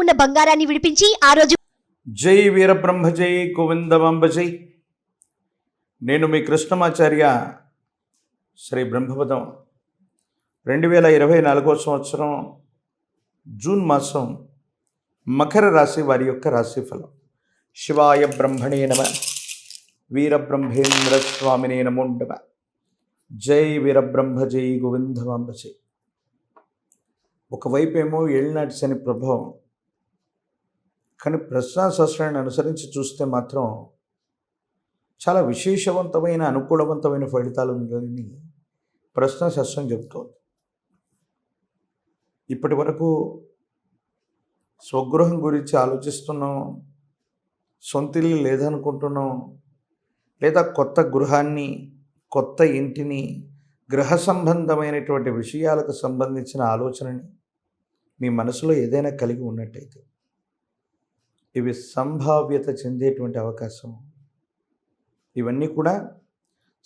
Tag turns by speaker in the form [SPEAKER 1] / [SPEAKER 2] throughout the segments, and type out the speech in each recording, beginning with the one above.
[SPEAKER 1] ఉన్న బంగారాన్ని విడిపించి ఆ రోజు
[SPEAKER 2] జై వీరబ్రహ్మ జై గోవిందమాంబ జై. నేను మీ కృష్ణమాచార్య. శ్రీ బ్రహ్మపదం 2024 సంవత్సరం జూన్ మాసం మకర రాశి వారి యొక్క రాశిఫలం. శివాయ బ్రహ్మణే నమ. వీరబ్రహ్మేంద్ర స్వామినే నమో నమ. జై వీరబ్రహ్మ జై గోవిందమాంబ జై. ఒకవైపేమో ఏళ్ళనాటి శని ప్రభావం, కానీ ప్రశ్నాశాస్త్రాన్ని అనుసరించి చూస్తే మాత్రం చాలా విశేషవంతమైన అనుకూలవంతమైన ఫలితాలు ఉందని ప్రశ్నాశాస్త్రం చెబుతోంది. ఇప్పటి వరకు స్వగృహం గురించి ఆలోచిస్తున్నాం, సొంతిల్లు లేదనుకుంటున్నాం, లేదా కొత్త గృహాన్ని, కొత్త ఇంటిని, గృహ సంబంధమైనటువంటి విషయాలకు సంబంధించిన ఆలోచనని మీ మనసులో ఏదైనా కలిగి ఉన్నట్టయితే ఇవి సంభావ్యత చెందేటువంటి అవకాశం. ఇవన్నీ కూడా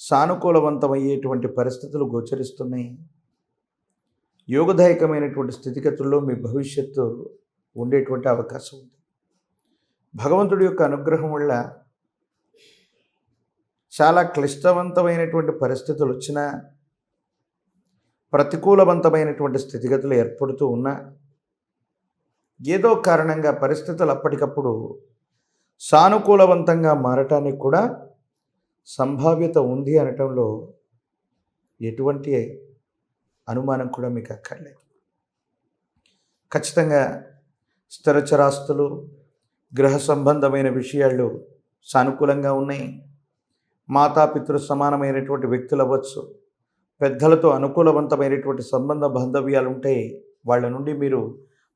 [SPEAKER 2] సానుకూలవంతమయ్యేటువంటి పరిస్థితులు గోచరిస్తున్నాయి. యోగదాయకమైనటువంటి స్థితిగతుల్లో మీ భవిష్యత్తు ఉండేటువంటి అవకాశం ఉంది. భగవంతుడి యొక్క అనుగ్రహం వల్ల చాలా క్లిష్టవంతమైనటువంటి పరిస్థితులు వచ్చినా, ప్రతికూలవంతమైనటువంటి స్థితిగతులు ఏర్పడుతూ ఉన్నా, ఏదో కారణంగా పరిస్థితులు అప్పటికప్పుడు సానుకూలవంతంగా మారటానికి కూడా సంభావ్యత ఉంది అనటంలో ఎటువంటి అనుమానం కూడా మీకు అక్కర్లేదు. ఖచ్చితంగా స్థిరచరాస్తులు, గృహ సంబంధమైన విషయాలు సానుకూలంగా ఉన్నాయి. మాతాపితృ సమానమైనటువంటి వ్యక్తులు అవ్వచ్చు, పెద్దలతో అనుకూలవంతమైనటువంటి సంబంధ బాంధవ్యాలు ఉంటే వాళ్ళ నుండి మీరు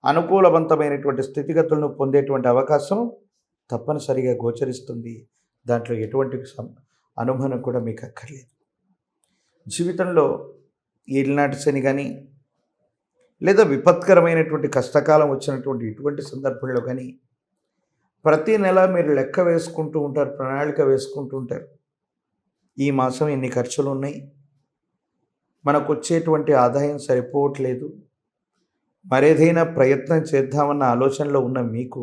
[SPEAKER 2] అనుకూలవంతమైనటువంటి స్థితిగతులను పొందేటువంటి అవకాశం తప్పనిసరిగా గోచరిస్తుంది. దాంట్లో ఎటువంటి అనుమానం కూడా మీకు అక్కర్లేదు. జీవితంలో ఏలినాటి శని కానీ, లేదా విపత్కరమైనటువంటి కష్టకాలం వచ్చినటువంటి ఇటువంటి సందర్భంలో కానీ ప్రతి నెల మీరు లెక్క వేసుకుంటూ ఉంటారు, ప్రణాళిక వేసుకుంటూ ఉంటారు. ఈ మాసం ఎన్ని ఖర్చులు ఉన్నాయి, మనకు వచ్చేటువంటి ఆదాయం సరిపోవట్లేదు, మరేదైనా ప్రయత్నం చేద్దామన్న ఆలోచనలో ఉన్న మీకు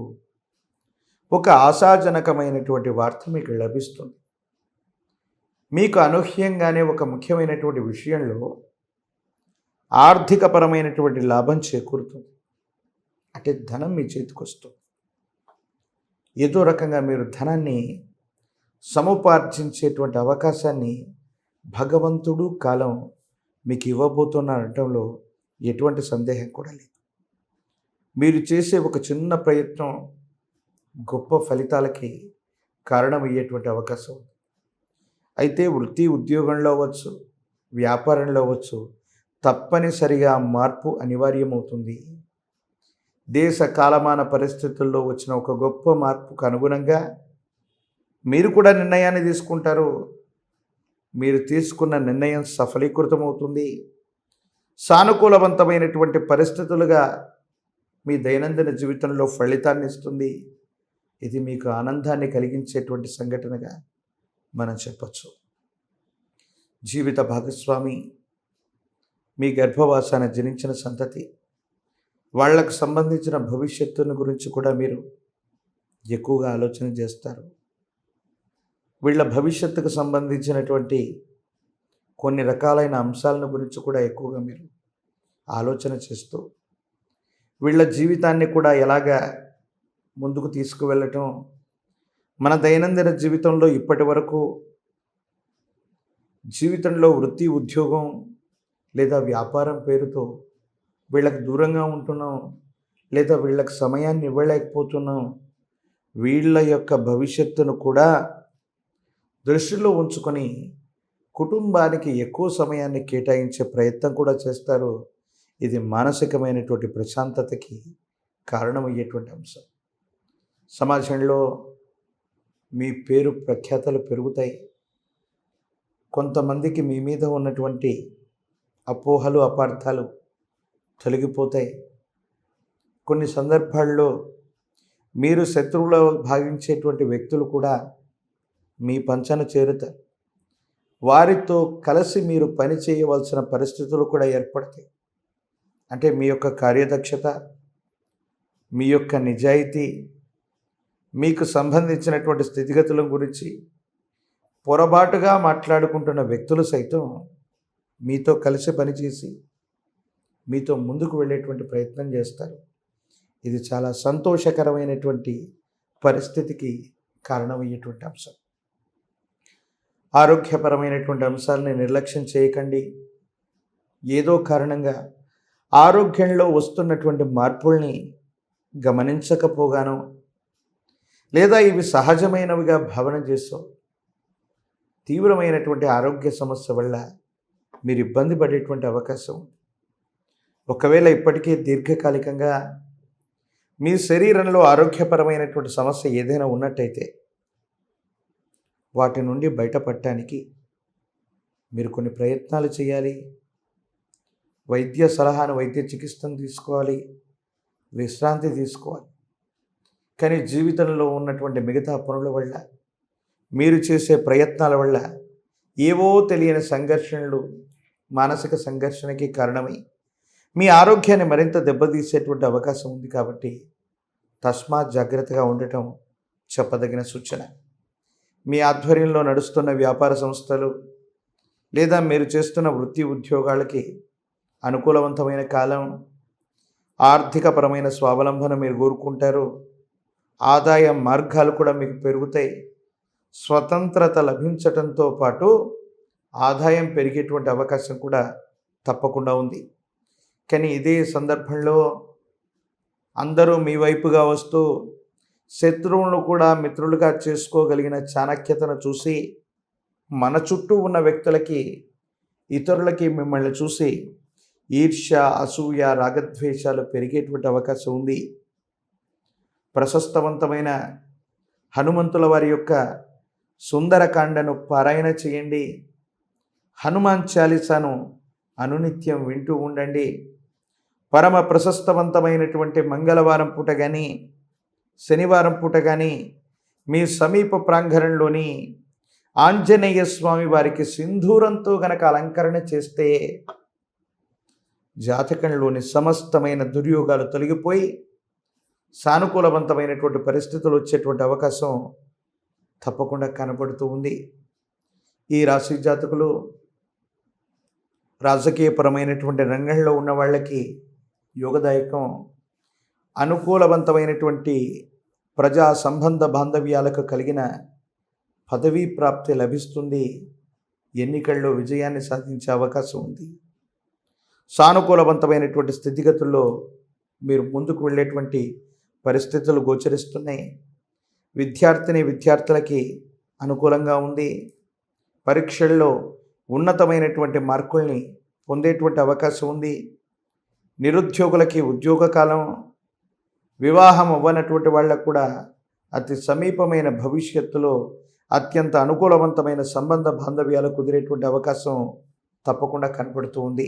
[SPEAKER 2] ఒక ఆశాజనకమైనటువంటి వార్త మీకు లభిస్తుంది. మీకు అనూహ్యంగానే ఒక ముఖ్యమైనటువంటి విషయంలో ఆర్థికపరమైనటువంటి లాభం చేకూరుతుంది. అంటే ధనం మీ చేతికి వస్తుంది. ఏదో రకంగా మీరు ధనాన్ని సముపార్జించేటువంటి అవకాశాన్ని భగవంతుడు కాలం మీకు ఇవ్వబోతున్నారనటంలో ఎటువంటి సందేహం కూడా లేదు. మీరు చేసే ఒక చిన్న ప్రయత్నం గొప్ప ఫలితాలకి కారణమయ్యేటువంటి అవకాశం ఉంది. అయితే వృత్తి ఉద్యోగంలో అవ్వచ్చు, వ్యాపారంలో అవ్వచ్చు, తప్పనిసరిగా మార్పు అనివార్యమవుతుంది. దేశ కాలమాన పరిస్థితుల్లో వచ్చిన ఒక గొప్ప మార్పుకు అనుగుణంగా మీరు కూడా నిర్ణయాన్ని తీసుకుంటారు. మీరు తీసుకున్న నిర్ణయం సఫలీకృతమవుతుంది. సానుకూలవంతమైనటువంటి పరిస్థితులుగా మీ దైనందిన జీవితంలో ఫలితాన్ని ఇస్తుంది. ఇది మీకు ఆనందాన్ని కలిగించేటువంటి సంఘటనగా మనం చెప్పచ్చు. జీవిత భాగస్వామి, మీ గర్భవాసాన జనించిన సంతతి, వాళ్లకు సంబంధించిన భవిష్యత్తును గురించి కూడా మీరు ఎక్కువగా ఆలోచన చేస్తారు. వీళ్ళ భవిష్యత్తుకు సంబంధించినటువంటి కొన్ని రకాలైన అంశాలను గురించి కూడా ఎక్కువగా మీరు ఆలోచన చేస్తూ వీళ్ళ జీవితాన్ని కూడా ఎలాగా ముందుకు తీసుకువెళ్ళటం, మన దైనందిన జీవితంలో ఇప్పటి వరకు జీవితంలో వృత్తి ఉద్యోగం లేదా వ్యాపారం పేరుతో వీళ్ళకి దూరంగా ఉంటున్నాం, లేదా వీళ్ళకి సమయాన్ని ఇవ్వలేకపోతున్నాం. వీళ్ళ యొక్క భవిష్యత్తును కూడా దృష్టిలో ఉంచుకొని కుటుంబానికి ఎక్కువ సమయాన్ని కేటాయించే ప్రయత్నం కూడా చేస్తారు. ఇది మానసికమైనటువంటి ప్రశాంతతకి కారణమయ్యేటువంటి అంశం. సమాజంలో మీ పేరు ప్రఖ్యాతలు పెరుగుతాయి. కొంతమందికి మీ మీద ఉన్నటువంటి అపోహలు, అపార్థాలు తొలగిపోతాయి. కొన్ని సందర్భాల్లో మీరు శత్రువులో భావించేటువంటి వ్యక్తులు కూడా మీ పంచన చేరుతారు. వారితో కలిసి మీరు పని చేయవలసిన పరిస్థితులు కూడా ఏర్పడతాయి. అంటే మీ యొక్క కార్యదక్షత, మీ యొక్క నిజాయితీ, మీకు సంబంధించినటువంటి స్థితిగతుల గురించి పొరపాటుగా మాట్లాడుకుంటున్న వ్యక్తులు సైతం మీతో కలిసి పనిచేసి మీతో ముందుకు వెళ్ళేటువంటి ప్రయత్నం చేస్తారు. ఇది చాలా సంతోషకరమైనటువంటి పరిస్థితికి కారణమయ్యేటువంటి అంశం. ఆరోగ్యపరమైనటువంటి అంశాలని నిర్లక్ష్యం చేయకండి. ఏదో కారణంగా ఆరోగ్యంలో వస్తున్నటువంటి మార్పుల్ని గమనించకపోగానో లేదా ఇవి సహజమైనవిగా భావన చేసో తీవ్రమైనటువంటి ఆరోగ్య సమస్య వల్ల మీరు ఇబ్బంది పడేటువంటి అవకాశం ఉంది. ఒకవేళ ఇప్పటికే దీర్ఘకాలికంగా మీ శరీరంలో ఆరోగ్యపరమైనటువంటి సమస్య ఏదైనా ఉన్నట్టయితే వాటి నుండి బయటపడటానికి మీరు కొన్ని ప్రయత్నాలు చేయాలి. వైద్య సలహాను, వైద్య చికిత్సను తీసుకోవాలి, విశ్రాంతి తీసుకోవాలి. కానీ జీవితంలో ఉన్నటువంటి మిగతా పనుల వల్ల, మీరు చేసే ప్రయత్నాల వల్ల ఏవో తెలియని సంఘర్షణలు మానసిక సంఘర్షణకి కారణమై మీ ఆరోగ్యాన్ని మరింత దెబ్బతీసేటువంటి అవకాశం ఉంది. కాబట్టి తస్మాత్ జాగ్రత్తగా ఉండటం చెప్పదగిన సూచన. మీ ఆధ్వర్యంలో నడుస్తున్న వ్యాపార సంస్థలు లేదా మీరు చేస్తున్న వృత్తి ఉద్యోగాలకి అనుకూలవంతమైన కాలం. ఆర్థికపరమైన స్వావలంబన మీరు కోరుకుంటారు. ఆదాయ మార్గాలు కూడా మీకు పెరుగుతాయి. స్వతంత్రత లభించటంతో పాటు ఆదాయం పెరిగేటువంటి అవకాశం కూడా తప్పకుండా ఉంది. కానీ ఇదే సందర్భంలో అందరూ మీ వైపుగా వస్తూ శత్రువులను కూడా మిత్రులుగా చేసుకోగలిగిన చాణక్యతను చూసి మన చుట్టూ ఉన్న వ్యక్తులకి, ఇతరులకి మిమ్మల్ని చూసి ఈర్ష్య, అసూయ, రాగద్వేషాలు పెరిగేటువంటి అవకాశం ఉంది. ప్రశస్తవంతమైన హనుమంతుల వారి యొక్క సుందరకాండను పారాయణ చేయండి. హనుమాన్ చాలీసాను అనునిత్యం వింటూ ఉండండి. పరమ ప్రశస్తవంతమైనటువంటి మంగళవారం పూట కానీ శనివారం పూట కానీ మీ సమీప ప్రాంగణంలోని ఆంజనేయ స్వామి వారికి సింధూరంతో గనక అలంకరణ చేస్తే జాతకంలోని సమస్తమైన దుర్యోగాలు తొలగిపోయి సానుకూలవంతమైనటువంటి పరిస్థితులు వచ్చేటువంటి అవకాశం తప్పకుండా కనబడుతూ ఉంది. ఈ రాశి జాతకులు రాజకీయపరమైనటువంటి రంగంలో ఉన్న వాళ్ళకి యోగదాయకం. అనుకూలవంతమైనటువంటి ప్రజా సంబంధ బాంధవ్యాలకు కలిగిన పదవీ ప్రాప్తి లభిస్తుంది. ఎన్నికల్లో విజయాన్ని సాధించే అవకాశం ఉంది. సానుకూలవంతమైనటువంటి స్థితిగతుల్లో మీరు ముందుకు వెళ్ళేటువంటి పరిస్థితులు గోచరిస్తున్నాయి. విద్యార్థులకి అనుకూలంగా ఉంది. పరీక్షల్లో ఉన్నతమైనటువంటి మార్కుల్ని పొందేటువంటి అవకాశం ఉంది. నిరుద్యోగులకి ఉద్యోగ కాలం. వివాహం అవ్వనటువంటి వాళ్ళకు కూడా అతి సమీపమైన భవిష్యత్తులో అత్యంత అనుకూలవంతమైన సంబంధ బాంధవ్యాలు కుదిరేటువంటి అవకాశం తప్పకుండా కనపడుతూ ఉంది.